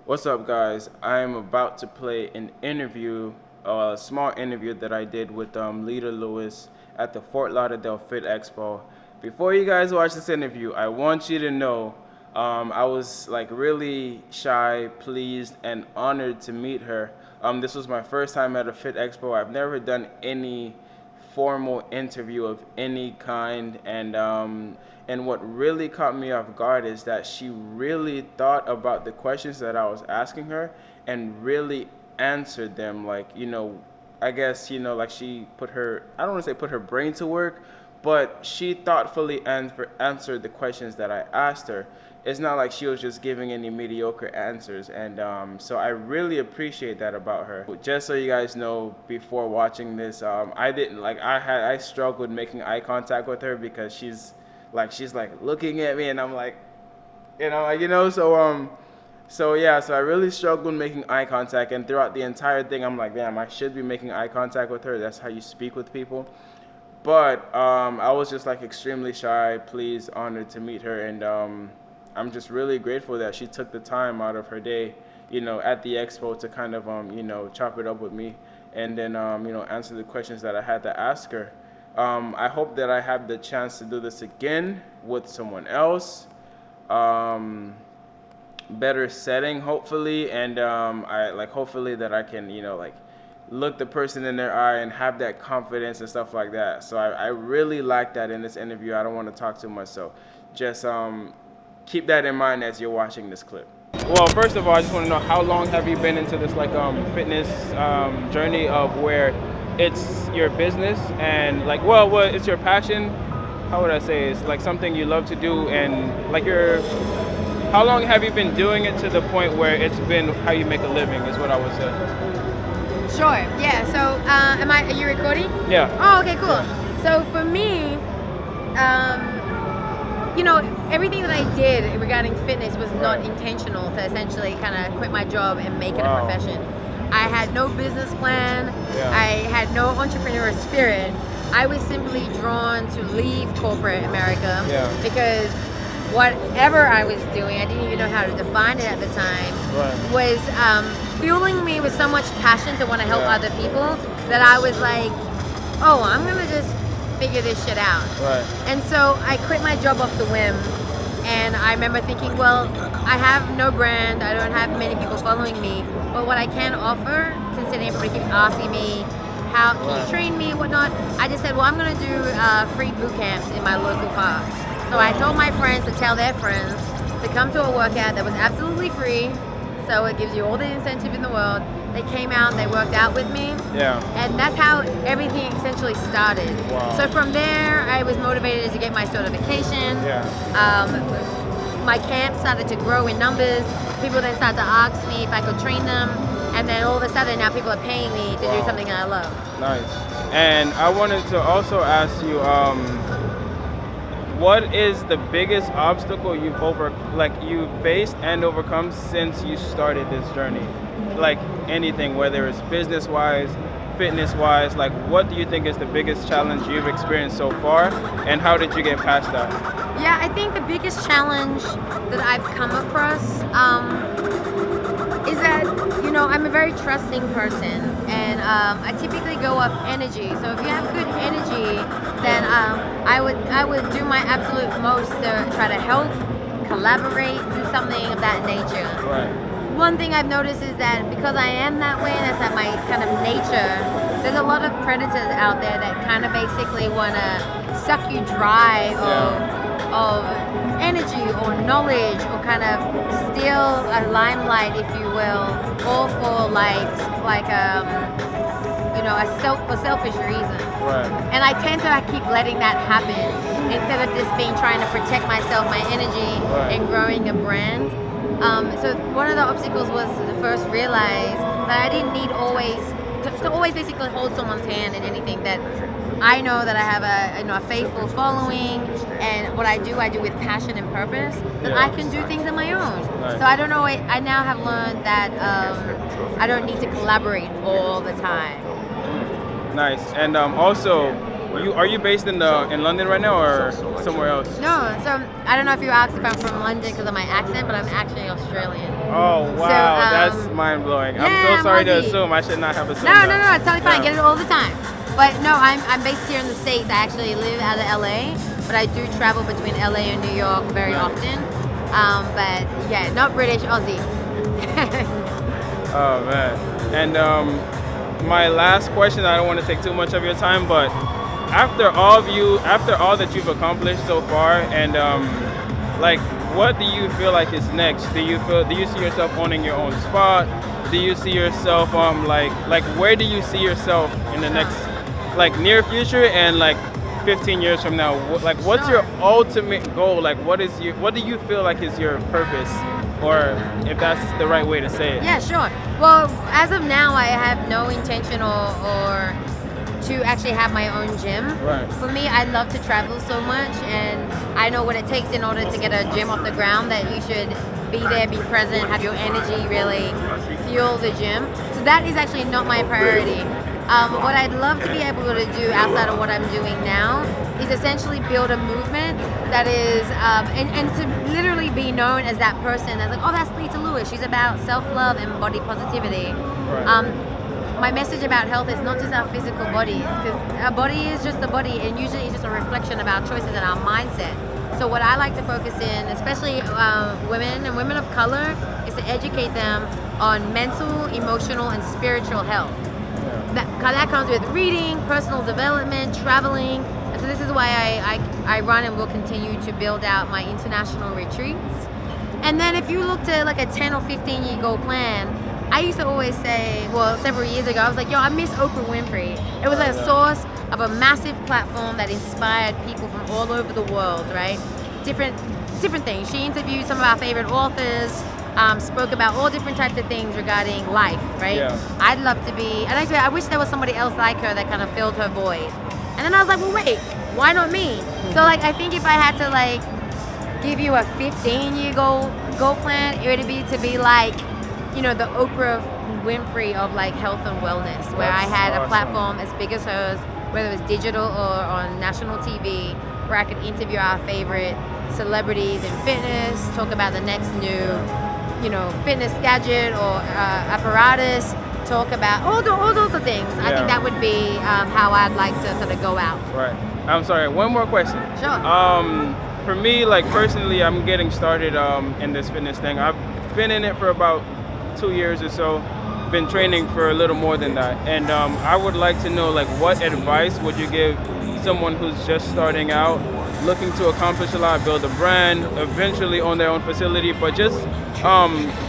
What's up, guys? I'm about to play an interview, a small interview that I did with Lita Lewis at the Fort Lauderdale Fit Expo. Before you guys watch this interview, I want you to know I was like really shy, pleased, and honored to meet her. This was my first time at a Fit Expo. I've never done any formal interview of any kind, and what really caught me off guard is that she really thought about the questions that I was asking her and really answered them. Like, I guess, like she put her, I don't want to say put her brain to work, but she thoughtfully answered the questions that I asked her. It's not like she was just giving any mediocre answers, and so I really appreciate that about her. Just so you guys know, before watching this, I struggled making eye contact with her because she's looking at me, and I'm like, so I really struggled making eye contact, and throughout the entire thing, I'm like, damn, I should be making eye contact with her. That's how you speak with people. But I was just like extremely shy, pleased, honored to meet her, and I'm just really grateful that she took the time out of her day, at the expo to kind of, chop it up with me, and then, answer the questions that I had to ask her. I hope that I have the chance to do this again with someone else, better setting, hopefully, and hopefully that I can, look the person in their eye and have that confidence and stuff like that. So I really like that in this interview. I don't want to talk too much, so just keep that in mind as you're watching this clip. Well, first of all, I just want to know, how long have you been into this fitness journey of where it's your business and it's your passion? How would I say? It's like something you love to do, and how long have you been doing it to the point where it's been how you make a living is what I would say. Sure. Yeah. So, are you recording? Yeah. Oh, okay, cool. So for me, everything that I did regarding fitness was not intentional to essentially kind of quit my job and make it a profession. I had no business plan. Yeah. I had no entrepreneurial spirit. I was simply drawn to leave corporate America because whatever I was doing, I didn't even know how to define it at the time, was fueling me with so much passion to want to help other people that I was like, oh, I'm going to just figure this shit out. Right. And so I quit my job off the whim, and I remember thinking, well, I have no brand, I don't have many people following me, but what I can offer, considering everybody keeps asking me, how can you train me, whatnot, I just said, well, I'm going to do free boot camps in my local park. So I told my friends to tell their friends to come to a workout that was absolutely free, so it gives you all the incentive in the world. They came out and they worked out with me. Yeah. And that's how everything essentially started. Wow. So from there, I was motivated to get my certification. Yeah. My camp started to grow in numbers. People then started to ask me if I could train them. And then all of a sudden, now people are paying me to do something that I love. Nice. And I wanted to also ask you, what is the biggest obstacle you've faced and overcome since you started this journey? Like anything, whether it's business-wise, fitness-wise, what do you think is the biggest challenge you've experienced so far, and how did you get past that? Yeah, I think the biggest challenge that I've come across is that, I'm a very trusting person, and I typically go off energy. So if you have good energy, then I would do my absolute most to try to help, collaborate, do something of that nature. Right. One thing I've noticed is that because I am that way, and that's my kind of nature, there's a lot of predators out there that kind of basically want to suck you dry of energy or knowledge, or kind of steal a limelight, if you will, all for a selfish reason. Right. And I tend to keep letting that happen instead of just trying to protect myself, my energy, and growing a brand. So one of the obstacles was to first realize that I didn't need to always basically hold someone's hand in anything. That I know that I have a faithful following, and what I do with passion and purpose. That I can do things on my own. Nice. So I don't know. I now have learned that I don't need to collaborate all the time. Nice. And also, are you based in London right now or somewhere else? No, so I don't know if you asked if I'm from London because of my accent, but I'm actually Australian. Oh wow, that's mind blowing. Yeah, I'm so sorry to Aussie. assume. I should not have assumed No, that. it's totally fine. I get it all the time. But no, I'm based here in the States. I actually live out of LA, but I do travel between LA and New York very often. But yeah, not British, Aussie. Oh man. And my last question, I don't want to take too much of your time, but after all that you've accomplished so far, and like, what do you feel like is next? Do you see yourself owning your own spot? Do you see yourself like where do you see yourself in the next like near future and like 15 years from now? Like, what's your ultimate goal? Like, what do you feel like is your purpose, or if that's the right way to say it? Yeah, sure. Well, as of now, I have no intention or to actually have my own gym. Right. For me, I love to travel so much, and I know what it takes in order to get a gym off the ground, that you should be there, be present, have your energy really fuel the gym. So that is actually not my priority. What I'd love to be able to do outside of what I'm doing now is essentially build a movement that is, and to literally be known as that person that's like, oh, that's Lita Lewis. She's about self-love and body positivity. Right. My message about health is not just our physical bodies, because our body is just a body, and usually it's just a reflection of our choices and our mindset. So what I like to focus in, especially women and women of color, is to educate them on mental, emotional, and spiritual health. That comes with reading, personal development, traveling. And so this is why I run and will continue to build out my international retreats. And then if you looked at like a 10 or 15 year goal plan, I used to always say, well, several years ago, I was like, yo, I miss Oprah Winfrey. It was a source of a massive platform that inspired people from all over the world, right? Different things. She interviewed some of our favorite authors, spoke about all different types of things regarding life, right? Yeah. I'd love to be, and actually, I wish there was somebody else like her that kind of filled her void. And then I was like, well, wait, why not me? So like, I think if I had to like give you a 15-year goal plan, it would be to be like, you know, the Oprah Winfrey of like health and wellness, where I had a platform as big as hers, whether it was digital or on national TV, where I could interview our favorite celebrities in fitness, talk about the next new, you know, fitness gadget or apparatus, talk about all sorts of things. I think that would be how I'd like to sort of go out. Right. I'm sorry, one more question. Sure. For me, like personally, I'm getting started in this fitness thing. I've been in it for about 2 years or so, been training for a little more than that, and I would like to know, like, what advice would you give someone who's just starting out, looking to accomplish a lot, build a brand, eventually own their own facility, but just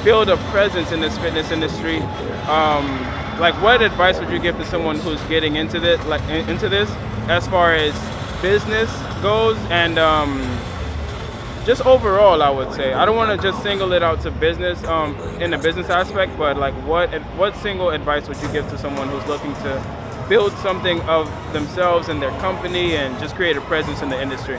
build a presence in this fitness industry? Like, what advice would you give to someone who's getting into this, as far as business goes, and just overall, I would say. I don't want to just single it out to business in the business aspect, but like, what single advice would you give to someone who's looking to build something of themselves and their company and just create a presence in the industry?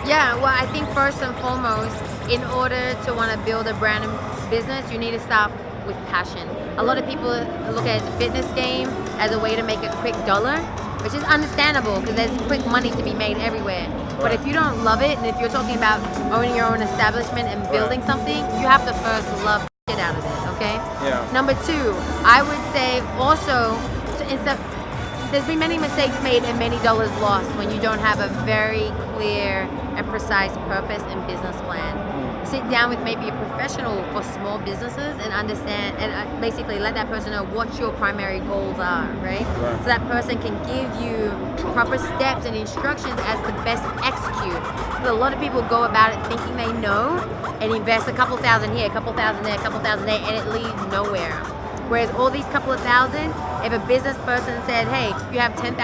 Yeah, well, I think first and foremost, in order to want to build a brand and business, you need to start with passion. A lot of people look at the fitness game as a way to make a quick dollar, which is understandable because there's quick money to be made everywhere. But if you don't love it, and if you're talking about owning your own establishment and building something, you have to first love shit out of it, okay? Yeah. Number two, I would say also, there's been many mistakes made and many dollars lost when you don't have a very clear and precise purpose and business plan. Sit down with maybe a professional for small businesses and understand, and basically let that person know what your primary goals are, right? So that person can give you proper steps and instructions as to best execute. So a lot of people go about it thinking they know and invest a couple thousand here, a couple thousand there, a couple thousand there, and it leads nowhere. Whereas all these couple of thousand, if a business person said, hey, you have $10,000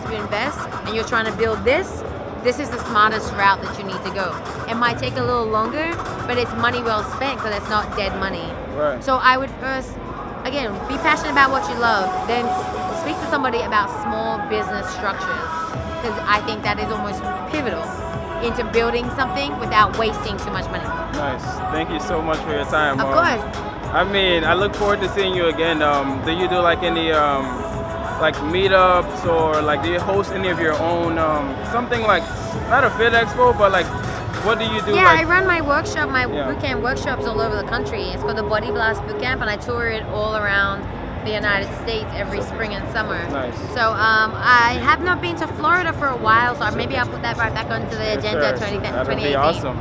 to invest and you're trying to build this is the smartest route that you need to go. It might take a little longer, but it's money well spent because it's not dead money. Right. So I would first, again, be passionate about what you love, then speak to somebody about small business structures, because I think that is almost pivotal into building something without wasting too much money. Nice. Thank you so much for your time. Of course. I mean, I look forward to seeing you again. Do you do like any like meetups, or like do you host any of your own something like, not a fit expo, but like what do you do? Yeah, like, I run my workshop, my Yeah. boot camp workshops all over the country. It's called the Body Blast Boot Camp, and I tour it all around the United States every spring and summer. Nice. So I have not been to Florida for a while, so maybe I'll put that right back onto the agenda Sure. 20, That'd 2018. be awesome.